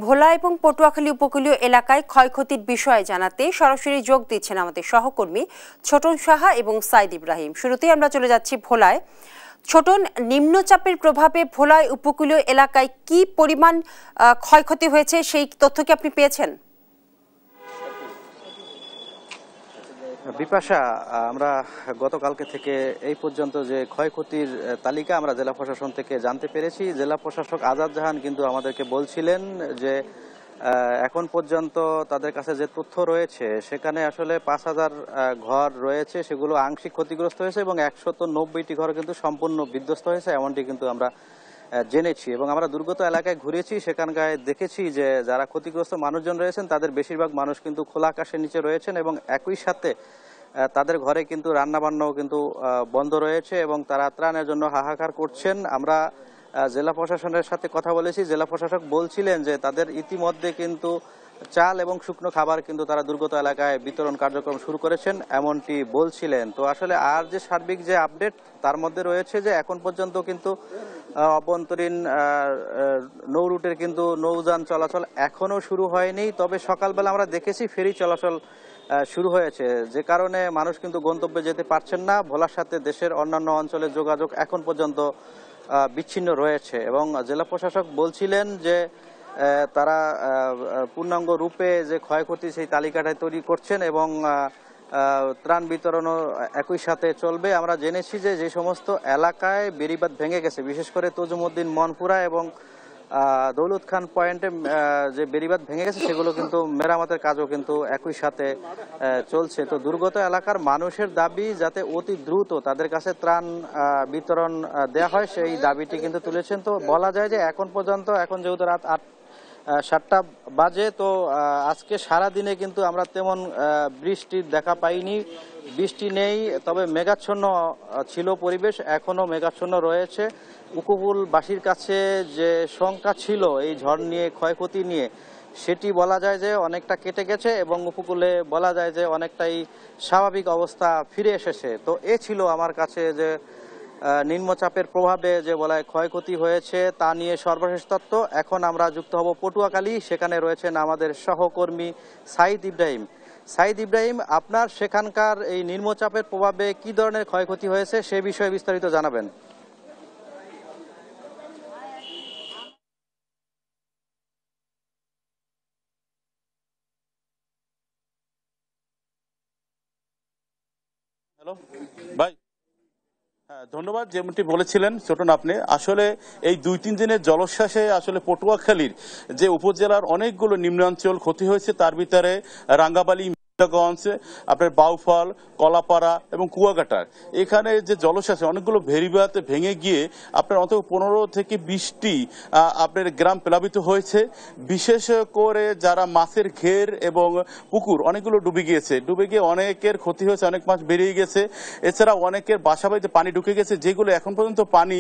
ভোলা এবং পটুয়াখালী উপকূলীয় এলাকায় ক্ষয়ক্ষতির বিষয়ে জানাতে সরাসরি যোগ দিচ্ছেন আমাদের সহকর্মী ছোটন সাহা এবং সাইদ ইব্রাহিম। শুরুতেই আমরা চলে যাচ্ছি ভোলায়। ছোটন, নিম্নচাপের প্রভাবে ভোলায় উপকূলীয় এলাকায় কি পরিমাণ ক্ষয়ক্ষতি হয়েছে সেই তথ্য কি আপনি পেয়েছেন? বিপাশা, আমরা গতকালকে থেকে এই পর্যন্ত যে ক্ষয়ক্ষতির তালিকা আমরা জেলা প্রশাসন থেকে জানতে পেরেছি। জেলা প্রশাসক আজাদ জাহান কিন্তু আমাদেরকে বলছিলেন যে এখন পর্যন্ত তাদের কাছে যে তথ্য রয়েছে সেখানে আসলে ৫,০০০ ঘর রয়েছে, সেগুলো আংশিক ক্ষতিগ্রস্ত হয়েছে এবং ১৯০টি ঘর কিন্তু সম্পূর্ণ বিধ্বস্ত হয়েছে, এমনটি কিন্তু আমরা জেনেছি। এবং আমরা দুর্গত এলাকায় ঘুরেছি, সেখানকার দেখেছি যে যারা ক্ষতিগ্রস্ত মানুষজন রয়েছেন তাদের বেশিরভাগ মানুষ কিন্তু খোলা আকাশের নিচে রয়েছেন এবং একই সাথে তাদের ঘরে কিন্তু রান্নাবান্নাও কিন্তু বন্ধ রয়েছে এবং তারা ত্রাণের জন্য হাহাকার করছেন। আমরা জেলা প্রশাসনের সাথে কথা বলেছি। জেলা প্রশাসক বলছিলেন যে তাদের ইতিমধ্যে কিন্তু চাল এবং শুকনো খাবার কিন্তু তারা দুর্গত এলাকায় বিতরণ কার্যক্রম শুরু করেছেন, এমনটি বলছিলেন। তো আসলে আর যে সার্বিক যে আপডেট তার মধ্যে রয়েছে যে এখন পর্যন্ত কিন্তু অভ্যন্তরীণ নৌ রুটের কিন্তু নৌযান চলাচল এখনো শুরু হয়নি, তবে সকালবেলা আমরা দেখেছি ফেরি চলাচল শুরু হয়েছে, যে কারণে মানুষ কিন্তু গন্তব্যে যেতে পারছেন না। ভোলার সাথে দেশের অন্যান্য অঞ্চলের যোগাযোগ এখন পর্যন্ত বিচ্ছিন্ন রয়েছে এবং জেলা প্রশাসক বলছিলেন যে তারা পূর্ণাঙ্গ রূপে যে ক্ষয়ক্ষতি সেই তালিকাটা তৈরি করছেন এবং ত্রাণ বিতরণও একই সাথে চলবে। আমরা জেনেছি যে যে সমস্ত এলাকায় বেড়িবাঁধ ভেঙে গেছে, বিশেষ করে তজুমুদ্দিন মনপুরা এবং দৌলত খান পয়েন্টে যে বেড়িবাঁধ ভেঙে গেছে সেগুলো কিন্তু মেরামতের কাজও কিন্তু একই সাথে চলছে। তো দুর্গত এলাকার মানুষের দাবি যাতে অতি দ্রুত তাদের কাছে ত্রাণ বিতরণ দেওয়া হয়, সেই দাবিটি কিন্তু তুলেছেন। তো বলা যায় যে এখন পর্যন্ত, এখন যেহেতু রাত 7টা বাজে, তো আজকে সারা দিনে কিন্তু আমরা তেমন বৃষ্টির দেখা পাইনি, বৃষ্টি নেই, তবে মেঘাচ্ছন্ন ছিল পরিবেশ, এখনো মেঘাচ্ছন্ন রয়েছে। উপকূলবাসীর কাছে যে শঙ্কা ছিল এই ঝড় নিয়ে, ক্ষয়ক্ষতি নিয়ে, সেটি বলা যায় যে অনেকটা কেটে গেছে এবং উপকূলে বলা যায় যে অনেকটাই স্বাভাবিক অবস্থা ফিরে এসেছে। তো এ ছিল আমার কাছে যে নিম্নচাপের প্রভাবে যে বলা ক্ষয়ক্ষতি হয়েছে তা নিয়ে সর্বশেষ তথ্য। এখন আমরা যুক্ত হব পটুয়াখালী, সেখানে রয়েছেন আমাদের সহকর্মী সাইদ ইব্রাহিম। সাইদ ইব্রাহিম, আপনার সেখানকার এই নিম্নচাপের প্রভাবে কি ধরনের ক্ষয়ক্ষতি হয়েছে সে বিষয়ে বিস্তারিত জানাবেন। হ্যালো ভাই। হ্যাঁ, ধন্যবাদ। যেমনটি বলেছিলেন ছোটন আপনি, আসলে এই 2-3 দিনের জলোচ্ছ্বাসে আসলে পটুয়াখালীর যে উপজেলার অনেকগুলো নিম্নাঞ্চল ক্ষতি হয়েছে, তার ভিতরে রাঙ্গাবালী, গঞ্জ, আপনার বাউফল, কলাপাড়া এবং কুয়াকাটার এখানে যে জলোচ্ছ্বাসে অনেকগুলো ভেরিবাঁধ ভেঙে গিয়ে আপনার অন্তত 15 থেকে 20টি আপনার গ্রাম প্লাবিত হয়েছে। বিশেষ করে যারা মাছের ঘের এবং পুকুর অনেকগুলো ডুবে গিয়েছে, ডুবে গিয়ে অনেকের ক্ষতি হয়েছে, অনেক মাছ বেরিয়ে গেছে। এছাড়া অনেকের বাসাবাড়িতে পানি ঢুকে গেছে, যেগুলো এখন পর্যন্ত পানি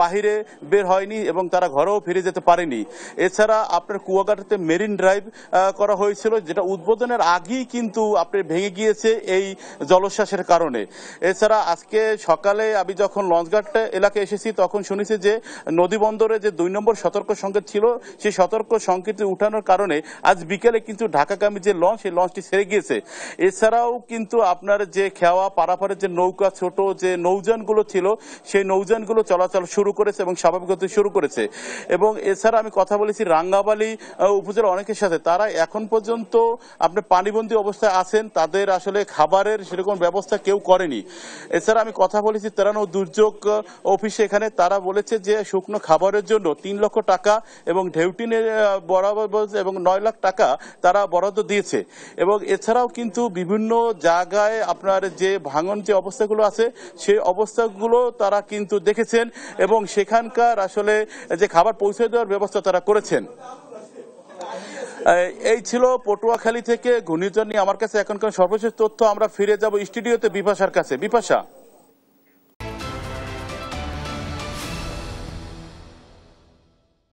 বাহিরে বের হয়নি এবং তারা ঘরেও ফিরে যেতে পারেনি। এছাড়া আপনার কুয়াকাটাতে মেরিন ড্রাইভ করা হয়েছিল, যেটা উদ্বোধনের আগেই কিন্তু আপনি ভেঙে গিয়েছে এই জলোচ্ছ্বাসের কারণে। এছাড়া আজকে সকালে আমি যখন লঞ্চঘাট এলাকায় এসেছি তখন শুনেছি যে নদী বন্দরে যে 2 নম্বর সতর্ক সংকেত ছিল, সেই সতর্ক সংকেত উঠানোর কারণে আজ বিকেলে কিন্তু ঢাকাগামী যে লঞ্চ, সেই লঞ্চটি ছেড়ে গিয়েছে। এছাড়াও কিন্তু আপনার যে খেওয়া পারাপারের যে নৌকা, ছোট যে নৌযানগুলো ছিল, সেই নৌযানগুলো চলাচল শুরু করেছে এবং স্বাভাবিক হতে শুরু করেছে। এবং এছাড়া আমি কথা বলেছি রাঙ্গাবালী উপজেলা অনেকের সাথে, তারা এখন পর্যন্ত আপনার পানিবন্দী অবস্থায় আছেন, তাদের আসলে খাবারের সেরকম ব্যবস্থা কেউ করেনি। এছাড়া আমি কথা বলেছি ত্রাণ ও দুর্যোগ অফিসে, এখানে তারা বলেছে যে শুকনো খাবারের জন্য 3 লক্ষ টাকা এবং ঢেউটিনের বরাবর এবং 9 লাখ টাকা তারা বরাদ্দ দিয়েছে। এবং এছাড়াও কিন্তু বিভিন্ন জায়গায় আপনার যে ভাঙন যে অবস্থাগুলো আছে সেই অবস্থাগুলো তারা কিন্তু দেখেছেন এবং সেখানকার আসলে যে খাবার পৌঁছে দেওয়ার ব্যবস্থা তারা করেছেন। এই ছিল পটুয়াখালী থেকে ঘূর্ণিঝড় নিয়ে আমার কাছে এখনকার সর্বশেষ তথ্য। আমরা ফিরে যাব স্টুডিওতে বিপাশার কাছে। বিপাশা।